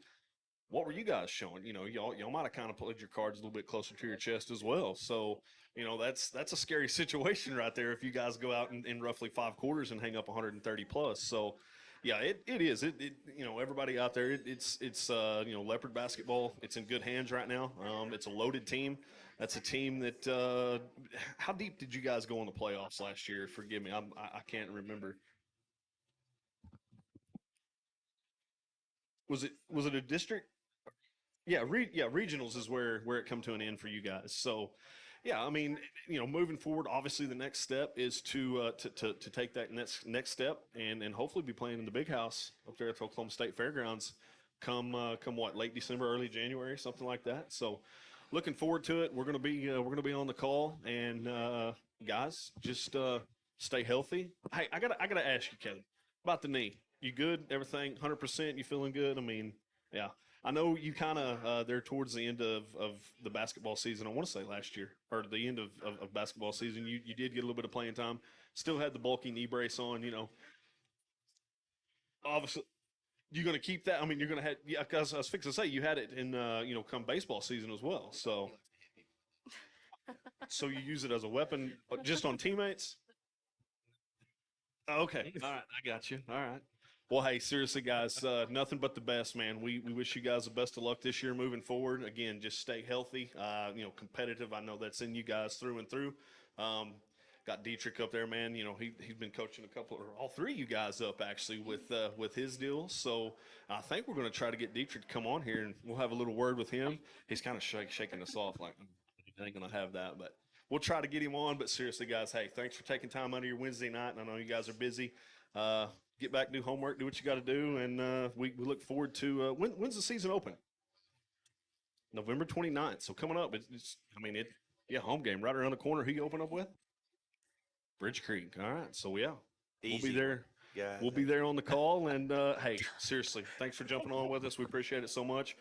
what were you guys showing? You know, y'all might have kind of played your cards a little bit closer to your chest as well. So, you know, that's a scary situation right there if you guys go out in roughly 5 quarters and hang up 130 plus. So, yeah, it is. You know, everybody out there, it's you know, Leopard basketball. It's in good hands right now. It's a loaded team. That's a team that. How deep did you guys go in the playoffs last year? Forgive me, I can't remember. Was it a district? Yeah, regionals is where it come to an end for you guys. So, yeah, I mean, you know, moving forward, obviously the next step is to take that next step and hopefully be playing in the big house up there at the Oklahoma State Fairgrounds come what, late December, early January, something like that. So, looking forward to it. We're gonna be on the call, and guys, just stay healthy. Hey, I gotta ask you, Kevin, about the knee. You good? Everything 100%? You feeling good? I mean, yeah. I know you kind of there towards the end of the basketball season. I want to say last year, or the end of basketball season, you did get a little bit of playing time. Still had the bulky knee brace on. You know, obviously you're going to keep that. I mean, you're going to have, yeah. Because I was fixing to say you had it in you know, come baseball season as well. So you use it as a weapon just on teammates. Okay, all right, I got you. All right. Well, hey, seriously, guys, nothing but the best, man. We wish you guys the best of luck this year moving forward. Again, just stay healthy, you know, competitive. I know that's in you guys through and through. Got Dietrich up there, man. You know, he's been coaching all 3 of you guys up actually with his deal. So I think we're going to try to get Dietrich to come on here, and we'll have a little word with him. He's kind of shaking us off like, I ain't going to have that, but we'll try to get him on. But seriously, guys, hey, thanks for taking time out of your Wednesday night, and I know you guys are busy. Get back, do homework, do what you got to do, and we look forward to when's the season open? November 29th. So coming up, yeah, home game right around the corner. Who you open up with? Bridge Creek. All right. So yeah, we'll be there. Yeah, we'll be there on the call. And hey, seriously, thanks for jumping on with us. We appreciate it so much.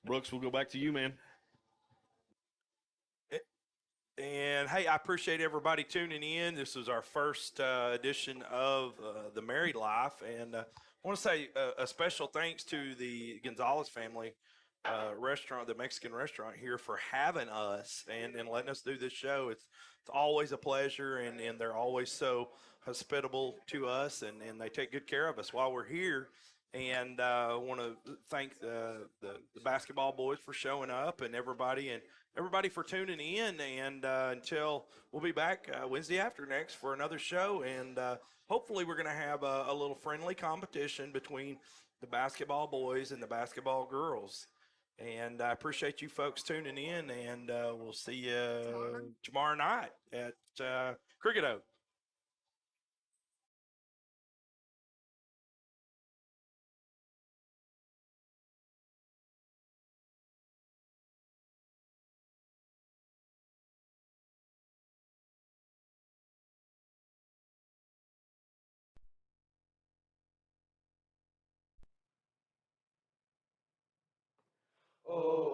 Brooks, we'll go back to you, man. And hey, I appreciate everybody tuning in. This is our first edition of the Married Life, and I want to say a special thanks to the Gonzalez family restaurant, the Mexican restaurant here, for having us and letting us do this show. It's always a pleasure, and they're always so hospitable to us, and they take good care of us while we're here. And I want to thank the basketball boys for showing up, and everybody for tuning in. And until we'll be back Wednesday after next for another show, and hopefully we're going to have a little friendly competition between the basketball boys and the basketball girls. And I appreciate you folks tuning in, and we'll see you tomorrow night at Cricket Oak.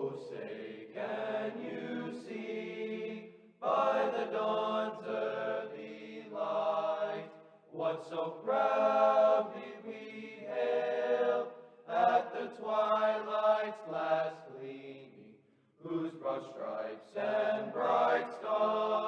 Oh, say, can you see by the dawn's early light what so proudly we hailed at the twilight's last gleaming, whose broad stripes and bright stars